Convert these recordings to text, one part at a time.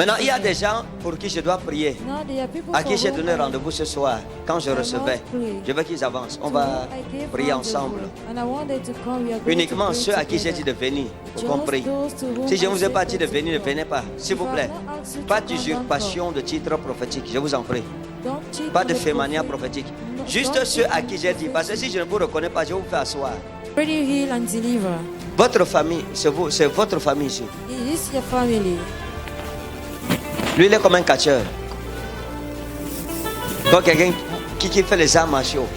Maintenant, il y a des gens pour qui je dois prier, à qui j'ai donné rendez-vous ce soir. Quand je recevais, je veux qu'ils avancent. On va prier ensemble. Uniquement ceux à qui j'ai dit de venir, pour qu'on prie. Si je ne vous ai pas dit de venir, ne venez pas. S'il vous plaît. Pas d'usurpation de titre prophétique, je vous en prie. Pas de fémania prophétique. Juste ceux à qui j'ai dit. Parce que si je ne vous reconnais pas, je vais vous faire asseoir. Votre famille, c'est votre famille ici. Lui, il est comme un catcheur. Comme quelqu'un qui fait les arts martiaux.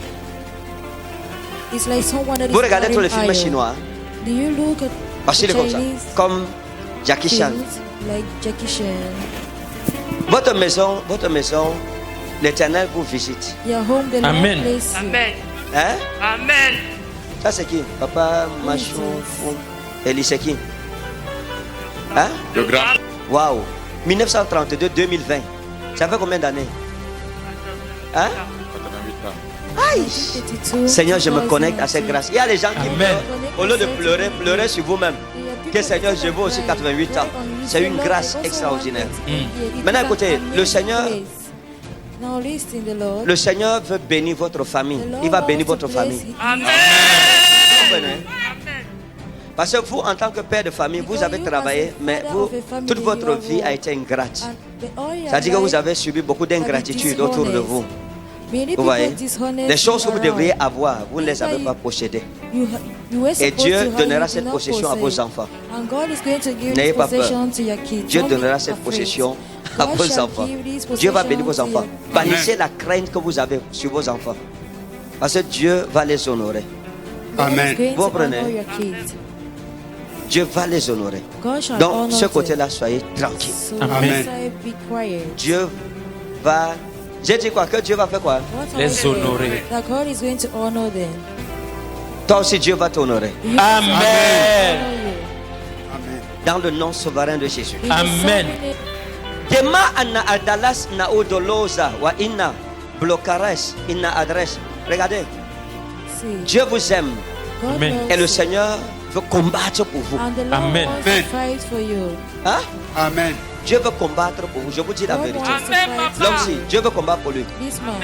Vous regardez tous les films chinois. Parce qu'il est comme ça. Comme Jackie Chan. Votre maison, l'Éternel vous visite. Amen. Amen. Hein? Amen. Ça c'est qui? Papa Machou Eli, c'est qui? Hein? Le grand. Waouh. 1932-2020. Ça fait combien d'années? Hein? 88 ans. Aïe. Seigneur, je me connecte à cette grâce. Il y a des gens qui Amen. pleurent. Au lieu de pleurer, pleurez sur vous-même. Que Seigneur, je veux aussi 88 ans. C'est une grâce extraordinaire. Maintenant, écoutez, le Seigneur veut bénir votre famille. Il va bénir votre famille. Amen. Vous comprenez? Parce que vous, en tant que père de famille, vous avez travaillé, mais toute votre vie a été ingrate. C'est-à-dire que vous avez subi beaucoup d'ingratitude autour de vous. Vous voyez? Les choses que vous devriez avoir, vous ne les avez pas possédées. Et Dieu donnera cette possession à vos enfants. N'ayez pas peur. Dieu donnera cette possession à vos enfants. Dieu va bénir vos enfants. Bannissez la crainte que vous avez sur vos enfants. Parce que Dieu va les honorer. Amen. Vous comprenez? Dieu va les honorer. Donc, ce côté-là, soyez tranquille. Amen. Dieu va... J'ai dit quoi? Que Dieu va faire quoi? Les honorer. Toi aussi, Dieu va t'honorer. Amen. Dans le nom souverain de Jésus. Amen. Dema anna adalas na odolosa wa inna blocares inna adresse. Regardez. Dieu vous aime. Amen. Et le Seigneur veut combattre pour vous. Amen. Hein? Amen. Dieu veut combattre pour vous. Je vous dis la vérité. Amen, papa. L'homme, si Dieu veut combattre pour lui.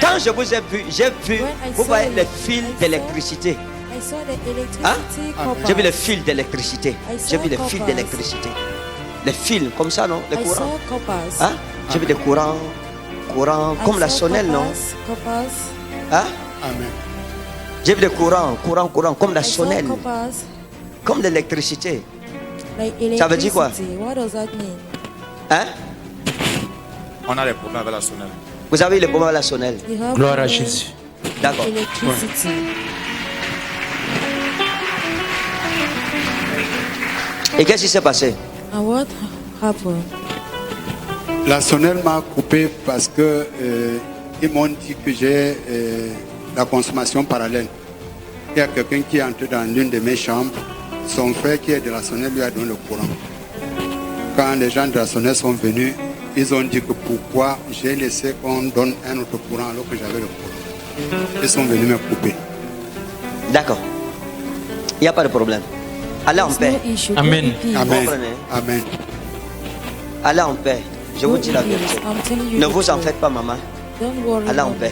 Quand je vous ai vu, j'ai vu, vous voyez les fils d'électricité. Hein? J'ai vu les fils d'électricité. J'ai vu les fils d'électricité. Les fils, comme ça, non? Les courants. Hein? J'ai vu des courants comme la sonnelle, non? Hein? Amen. J'ai vu des courants, comme la sonnelle, comme l'électricité. Ça veut dire quoi? Hein? On a des problèmes avec la sonnelle. Vous avez les problèmes à la sonnelle. Gloire à Jésus. D'accord. Et qu'est-ce qui s'est passé? La sonnelle m'a coupé parce que ils m'ont dit que j'ai la consommation parallèle. Il y a quelqu'un qui est entré dans l'une de mes chambres. Son frère qui est de la sonnelle lui a donné le courant. Quand les gens de la sonnelle sont venus, ils ont dit que pourquoi j'ai laissé qu'on donne un autre courant alors que j'avais le courant. Ils sont venus me couper. D'accord. Il n'y a pas de problème. Allez en paix. Amen. Amen. comprenez? Amen. Allez en paix. Je vous dis la vérité. Ne vous en faites pas, maman. Allez en paix.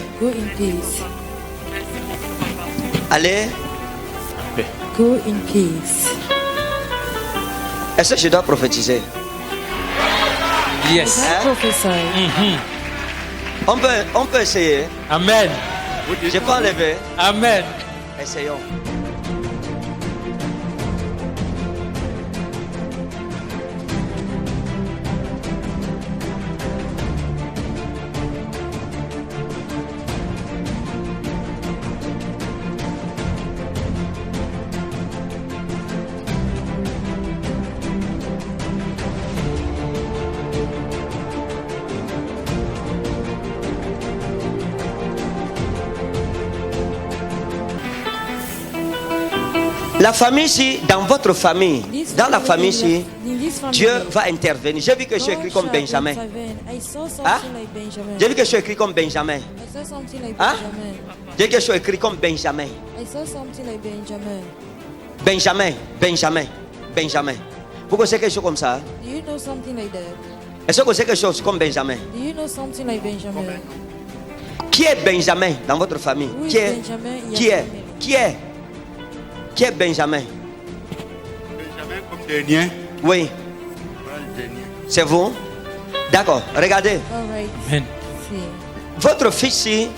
Allez. Go in peace. Est-ce que je dois prophétiser? Yes. Prophesy. On peut essayer. Amen. Je peux enlever. Amen. Essayons. La famille ici, dans votre famille, dans la famille ici, Dieu va intervenir. J'ai vu que je suis écrit comme Benjamin. Hein? J'ai vu que je suis écrit comme Benjamin. Hein? J'ai vu que je suis écrit comme Benjamin. Benjamin. Vous connaissez quelque chose comme ça? Est-ce que vous savez quelque chose comme Benjamin? Do you know something like Benjamin? Qui est Benjamin dans votre famille? Who is Qui est? Benjamin in your Qui est? family? Qui est? Qui est Benjamin? Benjamin comme dernier. Oui, Voilà le dernier. c'est vous? D'accord, regardez. All right. Amen. See, Votre fils, si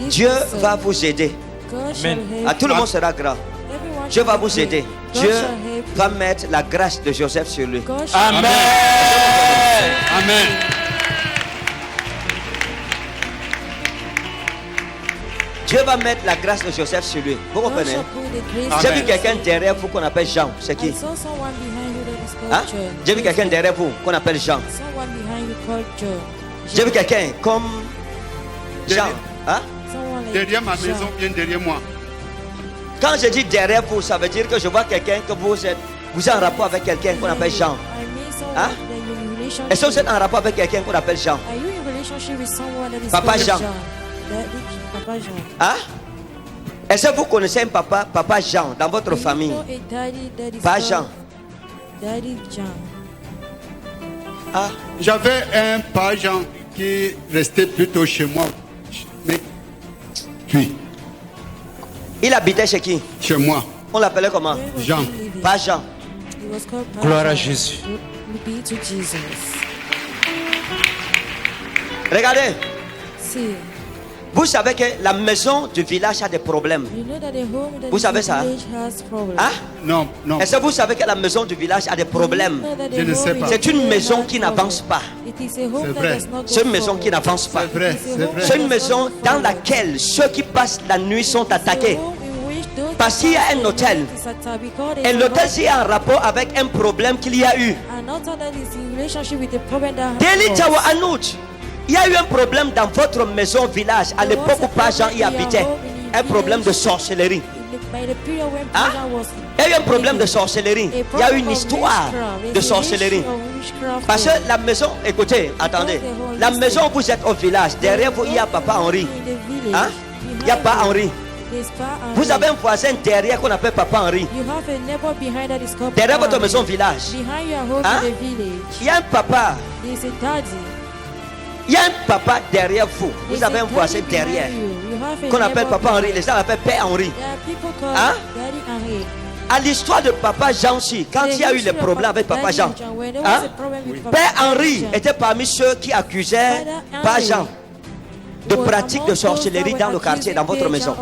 Dieu va vous aider. God shall Amen. help À tout le monde sera grand. everyone. Dieu va shall vous be aider. great. Dieu God shall help va mettre la grâce de Joseph sur lui. you. God shall Amen. Amen. Dieu va mettre la grâce de Joseph sur lui. Vous God comprenez? shall put the grace J'ai Amen. vu quelqu'un derrière vous qu'on appelle Jean. C'est qui? I saw someone behind you that is called Hein? John. J'ai vu quelqu'un derrière vous qu'on appelle Jean. Someone behind you called John. J'ai vu quelqu'un comme Jean. Hein? Someone like Derrière ma John. maison, bien derrière moi. Quand je dis derrière vous, ça veut dire que je vois quelqu'un que vous êtes en rapport avec quelqu'un qu'on appelle Jean. I mean someone Hein? that you're in relationship Est-ce que vous êtes with. en rapport avec quelqu'un qu'on appelle Jean? Are you in relationship with someone that is Papa called Jean. Daddy, Papa Jean. Hein? Est-ce que vous connaissez un papa Jean dans votre Do you famille? know a daddy that is Pas called Jean. Daddy Jean. Ah, J'avais un page qui restait plutôt chez moi. Mais, puis, il habitait chez qui? chez moi. On l'appelait comment? Where was Jean. he living? Pas Jean. He was called Pa Gloire à Jean. Jésus. Be to Jesus. Regardez, See, vous savez que la maison du village a des problèmes. you know that the home that Vous is savez in ça? the village has problems. Hein? Non, non. Est-ce que vous savez que la maison du village a des problèmes? You know that the Je ne home sais in pas. the C'est une village maison has qui n'avance problems. pas. It is a home C'est that vrai. does not go C'est une maison forward. qui n'avance pas. C'est vrai, It is a c'est home vrai. that C'est une does maison not go dans forward. laquelle ceux qui passent la nuit sont It's a attaqués. home in which those Parce qu'il y a that un pass hôtel. the night is attacked because Et there's l'hôtel, a c'est en rapport avec un problème qu'il y a eu. an altar that is in relationship with the problem that Deli has Tawa Anout, il y a eu un problème dans votre maison village à l'époque où pas Jean y habitait. Un problème de sorcellerie. by the period when Hein? Peter was Il y a eu un problème de sorcellerie. a Il y a eu problem une of histoire witchcraft. de There's a sorcellerie. history of witchcraft Parce there. que la maison, écoutez, attendez, la maison où vous êtes au village, derrière vous, il y a Papa Henri. In the village, Hein? Il y a pas Henri. there's Pa Henri. Vous avez un voisin derrière qu'on appelle Papa Henri. You have a neighbor behind that is called Derrière Pa votre Henri. maison village. Behind your home Hein? in the village, Il y a un papa. there's a daddy. Il y a un papa derrière vous. Vous There's avez a un voisin daddy behind derrière. you. You have a Qu'on appelle neighbor Papa Henri. behind. Les gens l'appellent Père Henri. There are people called Hein? Daddy Henri. À l'histoire de Papa Jean aussi, quand il y a eu les problèmes avec Papa Jean, hein, Père Henri était parmi ceux qui accusaient Papa Jean de pratiques de sorcellerie dans le quartier, dans votre maison.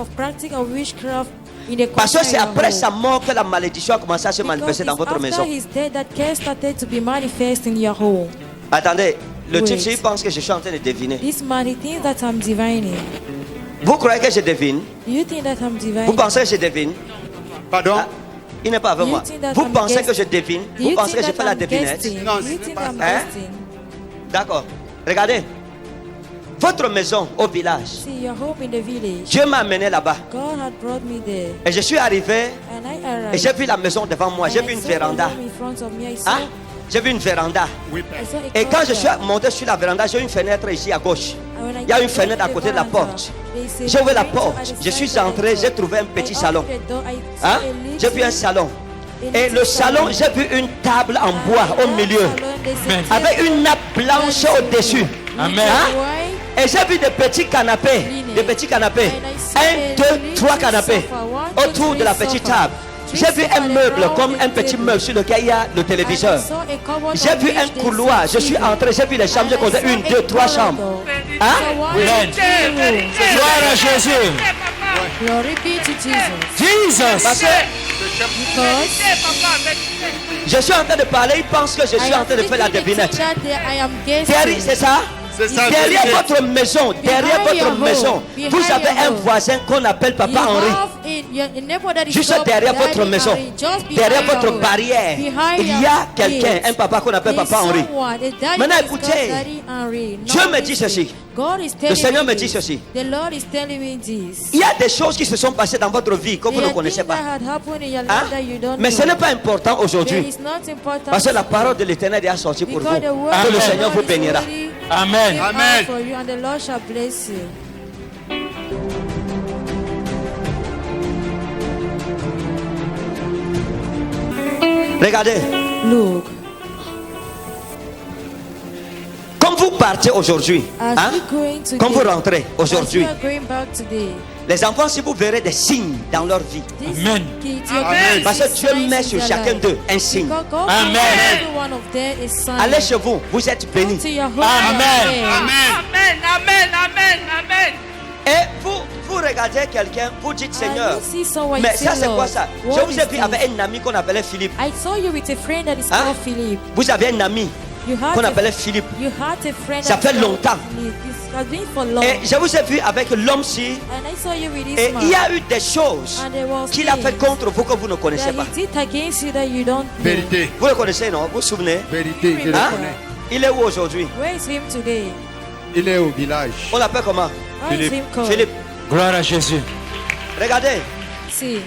Parce que c'est après sa mort que la malédiction a commencé à se manifester dans votre maison. Attendez, le type il pense que je suis en train de deviner. This man, he thinks that I'm divining. Vous croyez que je devine? Do you think that I'm divining? Vous pensez que je devine? Pardon? Ah, il n'est pas avec Do you moi. think that Vous I'm pensez que guessing? je devine? Do Vous you pensez que think je fais that la I'm devinette? guessing? Non, Do you c'est think pas I'm ça. guessing? D'accord. Regardez. Votre maison au village. See, your home in the village. Dieu m'a amené là-bas. God had brought me there. Et je suis arrivé And I et arrived. j'ai vu la maison devant moi. J'ai And vu I une saw the véranda. home in front of me. I saw, Hein? J'ai vu une véranda. Oui, I Père. saw a Et quand je suis courtyard. monté sur la véranda, j'ai une fenêtre ici à gauche. And when I Il y a une got fenêtre à to the côté de la veranda, porte. they J'ai ouvert la window porte. at the Je suis side of the entré, door. j'ai trouvé un I petit opened salon. the door, I saw Hein? a little- J'ai vu un salon. a Et little le salon, j'ai vu une table en bois au milieu. Avec une nappe blanche au-dessus. Amen. Hein? Et j'ai vu des petits canapés. Des petits canapés. 1, 2, 3 canapés. Autour de la petite table. J'ai vu un meuble comme un petit meuble sur lequel il y a le téléviseur. J'ai vu un couloir. Je suis entré. J'ai vu les chambres. J'ai compté 1, 2, 3 chambres. Hein? Amen. Gloire à Jésus. Glory be to Jesus. Jesus. Parce que Because je suis en train de parler. Il pense que je suis en train de faire la devinette. I am Derrière, guessing. c'est ça? C'est ça, Derrière devinette. votre maison, derrière Behind your votre home. maison, Behind vous avez your un home. voisin qu'on appelle Papa You Henri. have a neighbor that is Juste called derrière Daddy votre maison, Henri. Just behind derrière your votre home. barrière, Behind il y a your quelqu'un, gate. un papa qu'on appelle There's Papa Henri. someone, a daddy Maintenant, that is écoutez, called Daddy Henri. Dieu Now me dit listen. ceci. God is telling Seigneur me me dit this. ceci. The Lord is telling me this. Il y a des choses qui se sont passées dans votre vie que vous There ne are connaissez things pas. that had happened in your life Hein? that you don't Mais ce know. n'est pas important But aujourd'hui. it's not important Parce que la to parole de l'Éternel est sortie pour vous. because the word Que le of Seigneur God vous is bénira. already Amen. came out Amen. for you, and the Lord shall bless you. Regardez, Look, partez aujourd'hui, As hein, we going today, quand vous rentrez as aujourd'hui, we are going back today, les enfants, si vous verrez des signes dans leur vie, these Amen. kids, you're Amen. going to parce que see Dieu signs met in sur their chacun life. d'eux un signe. Because God Amen. gives every one of them a sign. Allez chez vous, vous êtes Go bénis. to your home. Amen. Amen, amen, amen, amen. Et vous regardez quelqu'un, vous dites Seigneur, you see someone, mais you ça say, c'est quoi Lord, ça? what Je vous ai is vu this? avec un ami qu'on appelait Philippe. I saw you with a friend that is Hein? called Philip. Vous avez un ami You had qu'on a- appelait Philippe. You had a friend Ça that fait is called longtemps. Philip. It has been for long. Et je vous ai vu avec l'homme-ci. And I saw you with this Et man. il y a eu des choses And there was qu'il a fait things contre vous que vous ne connaissez that pas. he did against you that you don't know. Vérité, Vous le connaissez, non? Vous vous souvenez? vérité, je le Hein? connais. Il est où aujourd'hui? Where is him today? Il est au village. On l'appelle comment? How is Philip. him called? Philippe. Gloire à Jésus. Regardez, See,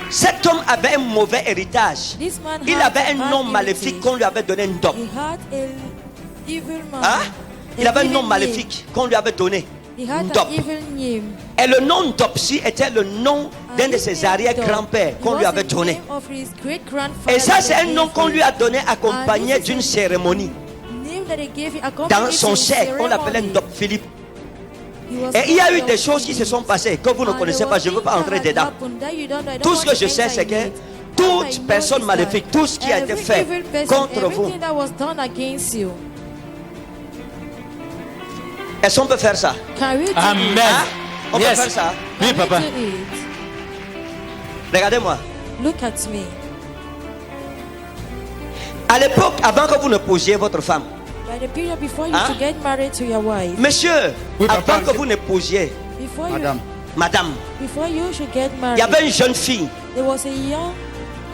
cet homme avait un mauvais héritage. this man Il had avait a un bad nom maléfique heritage. qu'on lui avait donné un dop. He had a evil man. Hein? Il avait un evil nom name. maléfique qu'on lui avait donné. He had Dop. an evil name. Et le nom Dopsy était le nom d'un de And ses his name arrière-grands-pères Dop. qu'on It lui was avait the donné. name of his great-grandfather Et ça, that c'est they un nom gave qu'on him. lui a donné accompagné And this is d'une cérémonie. Name that they gave him, Dans accompanied son to siècle, on l'appelait ceremony. Dop Philippe. He was Et il y a eu called des Dop choses qui se Philip. sont passées que vous ne And connaissez there pas, was je ne veux pas things entrer that had dedans. happened that you don't know. I don't Tout ce want que to je sais, enter c'est in que it. All I toute know personne is maléfique, that tout ce qui a été every fait evil person, contre vous, everything that was done against you. est-ce qu'on peut faire ça? Can we do Amen. it? Hein? On peut Yes. faire ça? Oui, Can we papa. do it? Regardez-moi. Look at me. À l'époque, avant que vous ne posiez votre femme, By the period before you Hein? to get married to your wife, monsieur, Oui, papa, avant que vous ne posiez, before Madame, madame, before you should get il married, y avait une jeune fille. there was a young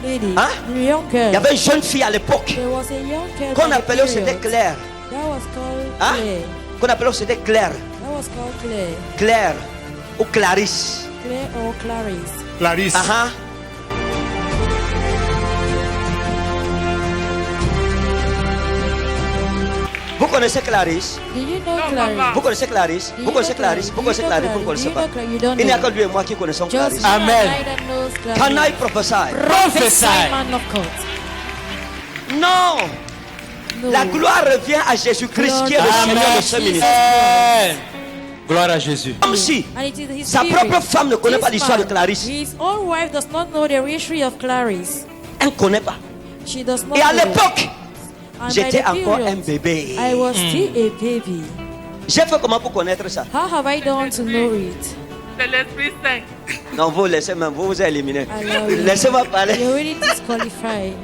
lady, Hein? a young Il y girl. avait une jeune fille à l'époque There was a young girl qu'on by the appelait c'était period. Claire. That was called Hein? Claire. Qu'on appelait c'était Claire. That was called Claire. Claire ou Clarisse. Claire or Clarice. Clarisse. Ah ah. Vous connaissez Clarisse? Do you know No, Clarice? papa. Vous connaissez Clarisse? Do Vous you connaissez know Clarisse? Vous connaissez Clarisse? Vous ne Do connaissez you pas? know Clarice? You don't Il n'y a know. que lui et moi qui connaissons Just Clarisse. you and Amen. I that knows Clarice. Can I prophesy? Prophesy. Man of God. Non! No. La gloire revient à Jésus-Christ qui est le Seigneur de ce ministère. Amen. Gloire à Jésus. Comme si And it is his sa spirit. propre femme ne connaît This pas l'histoire de man, Clarisse. His own wife does not know the history of Clarice. Elle ne connaît pas. She does not Et à know. l'époque, And by j'étais the encore period, un bébé. I was still a baby. J'ai fait comment pour connaître ça? How have I done to know it? C'est l'Esprit Saint. Non, vous laissez même, vous vous éliminez. Allow you. Laissez-moi parler. You're already disqualified.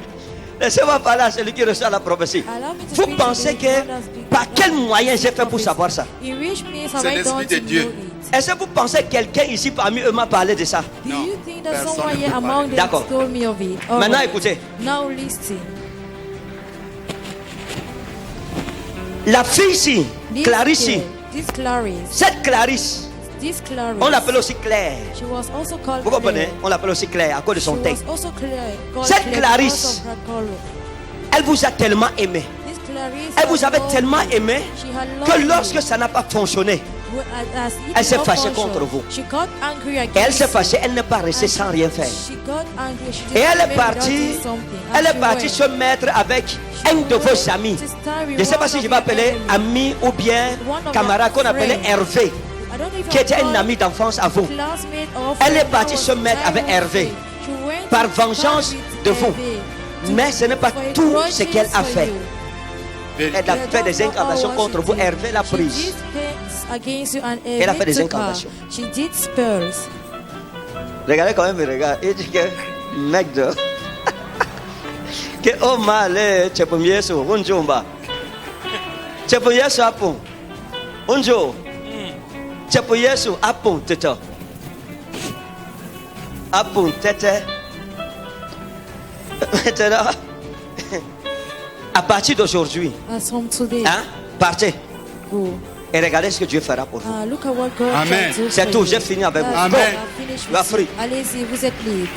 Laissez-moi parler à celui qui reçoit la prophétie. Allow me to Vous speak to pensez the que one that speaks par quel the moyen j'ai fait pour savoir ça? In which means have C'est I l'Esprit done de to Dieu. know it? Est-ce que vous pensez que quelqu'un ici parmi eux m'a parlé de ça? Do Non, you think that personne someone ne here peut among parler. them D'accord. told me of it? All Maintenant, right. écoutez. Now listen. La fille ici, This Clarisse, girl, this Clarice, cette Clarisse, this Clarice, on l'appelle aussi Claire. she was also called Vous comprenez? Claire. On l'appelle aussi Claire à cause de She son teint. was also Claire, called Cette Claire Clarisse, because of her color. Elle vous a tellement aimé. This Clarice Elle vous had avait loved tellement you. aimé She had que loved lorsque you. ça n'a pas fonctionné, As it elle s'est did not fâchée function, contre vous. she got angry against et elle s'est you. fâchée, elle n'est pas restée And sans rien faire. she got angry. She Et just elle est remained without partie, doing something. And elle est she partie went. se mettre avec un de vos amis. Je ne sais pas si je vais appeler ami ou bien camarade qu'on appelait Hervé, I don't know if qui était I'm un ami d'enfance à vous. classmate or Elle est friend partie that se was mettre avec childhood Hervé, friend. She went par to vengeance stand with de vous. Hervé Mais ce n'est pas for tout grudges ce qu'elle a for fait. you. Vérité. Elle a fait des That's not incantations all contre she vous. did. Hervé l'a She prise. did spells against you and Elle a Hervé fait des took her. incantations. She did spells. Regardez quand même, regarde. Il dit que, mec de. Que oh malé, tu peux mieux sur Unjumba. Tu peux mieux sur Apon. Unjo. Tu peux mieux sur Apon, tete. Apon, tete. Maintenant, à partir d'aujourd'hui, As from today, hein, partez go. et regardez ce que Dieu fera pour vous. Look at what God Amen. can do C'est for tout, you. j'ai fini avec vous. That's Amen. it. I've finished You are with you. free. Allez-y, vous êtes libre.